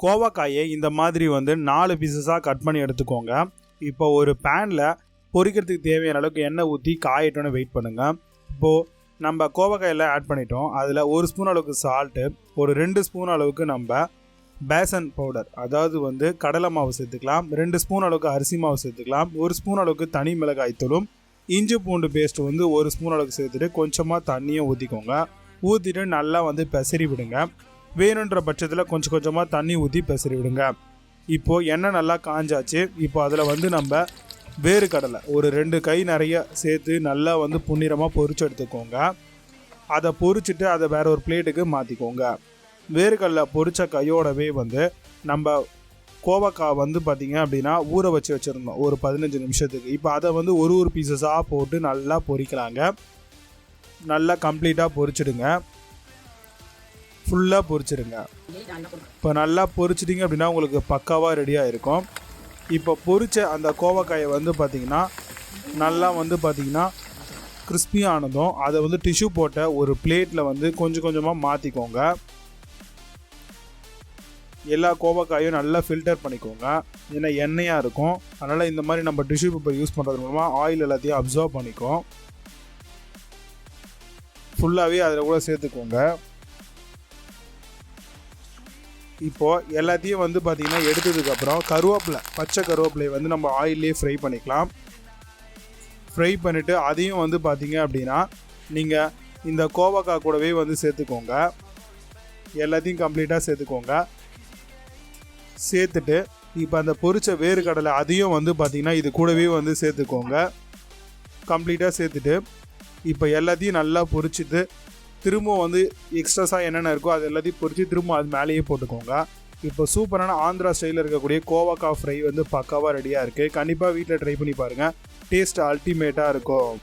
கோவக்காயை இந்த மாதிரி வந்து 4 பீசஸாக கட் பண்ணி எடுத்துக்கோங்க. இப்போ ஒரு பேனில் பொரிக்கிறதுக்கு தேவையான அளவுக்கு எண்ணெய் ஊற்றி காயட்டோன்னு வெயிட் பண்ணுங்கள். இப்போது நம்ம கோவக்காயில் ஆட் பண்ணிட்டோம். அதில் 1 ஸ்பூன் அளவுக்கு சால்ட்டு, ஒரு 2 ஸ்பூன் அளவுக்கு நம்ம பேசன் பவுடர், அதாவது வந்து கடலை மாவு சேர்த்துக்கலாம். 2 ஸ்பூன் அளவுக்கு அரிசி மாவு சேர்த்துக்கலாம். 1 ஸ்பூன் அளவுக்கு தனி மிளகாய் தூளும், இஞ்சி பூண்டு பேஸ்ட் வந்து 1 ஸ்பூன் அளவுக்கு சேர்த்துட்டு கொஞ்சமாக தண்ணியும் ஊற்றிக்கோங்க. ஊற்றிட்டு நல்லா வந்து பெசரி விடுங்க. வேணுன்ற பட்சத்தில் கொஞ்சம் கொஞ்சமாக தண்ணி ஊற்றி பெசரி விடுங்க. இப்போது எண்ணெய் நல்லா காஞ்சாச்சு. இப்போ அதில் வந்து நம்ம வேர்க்கடலை ஒரு 2 கை நிறைய சேர்த்து நல்லா வந்து பொன்னிறமாக பொரிச்சு எடுத்துக்கோங்க. அதை பொரிச்சிட்டு அதை வேறு ஒரு பிளேட்டுக்கு மாற்றிக்கோங்க. வேர்க்கடலை பொரித்த கையோடவே வந்து நம்ம கோவக்காய் வந்து பார்த்திங்க அப்படின்னா ஊற வச்சு வச்சுருந்தோம் ஒரு 15 நிமிஷத்துக்கு. இப்போ அதை வந்து ஒரு பீசஸாக போட்டு நல்லா பொரிக்கலாங்க. நல்லா கம்ப்ளீட்டாக பொரிச்சிடுங்க. ஃபுல்லாக பொரிச்சிடுங்க. இப்போ நல்லா பொரிச்சிட்டிங்க அப்படின்னா உங்களுக்கு பக்காவாக ரெடியாக இருக்கும். இப்போ பொரிச்ச அந்த கோவக்காயை வந்து பார்த்திங்கன்னா நல்லா வந்து பார்த்திங்கன்னா கிறிஸ்பியானதும் அதை வந்து டிஷ்யூ போட்ட ஒரு பிளேட்டில் வந்து கொஞ்சம் கொஞ்சமாக மாற்றிக்கோங்க. எல்லா கோவக்காயும் நல்லா ஃபில்டர் பண்ணிக்கோங்க. ஏன்னா எண்ணெயாக இருக்கும். அதனால் இந்த மாதிரி நம்ம டிஷ்யூ பேப்பர் யூஸ் பண்ணுறது மூலமாக ஆயில் எல்லாத்தையும் அப்சர்வ் பண்ணிக்கும். ஃபுல்லாகவே அதில் கூட சேர்த்துக்கோங்க. இப்போது எல்லாத்தையும் வந்து பார்த்திங்கன்னா எடுத்ததுக்கப்புறம் கருவேப்பிலை, பச்சை கருவேப்பிலையை வந்து நம்ம ஆயிலே ஃப்ரை பண்ணிக்கலாம். ஃப்ரை பண்ணிவிட்டு அதையும் வந்து பார்த்திங்க அப்படின்னா நீங்கள் இந்த கோவக்காய் கூடவே வந்து சேர்த்துக்கோங்க. எல்லாத்தையும் கம்ப்ளீட்டாக சேர்த்துக்கோங்க. சேர்த்துட்டு இப்போ அந்த பொரிச்ச வேர்க்கடலை அதையும் வந்து பார்த்திங்கன்னா இது கூடவே வந்து சேர்த்துக்கோங்க. கம்ப்ளீட்டாக சேர்த்துட்டு இப்போ எல்லாத்தையும் நல்லா பொரிச்சிட்டு திரும்பவும் வந்து எக்ஸ்ட்ராஸாக என்னென்ன இருக்கோ அது எல்லாத்தையும் பொரித்து திரும்ப அது மேலேயே போட்டுக்கோங்க. இப்போ சூப்பரான ஆந்திரா ஸ்டைலில் இருக்கக்கூடிய கோவக்காய் ஃப்ரை வந்து பக்காவாக ரெடியாக இருக்குது. கண்டிப்பாக வீட்டில் ட்ரை பண்ணி பாருங்கள். டேஸ்ட் அல்டிமேட்டாக இருக்கும்.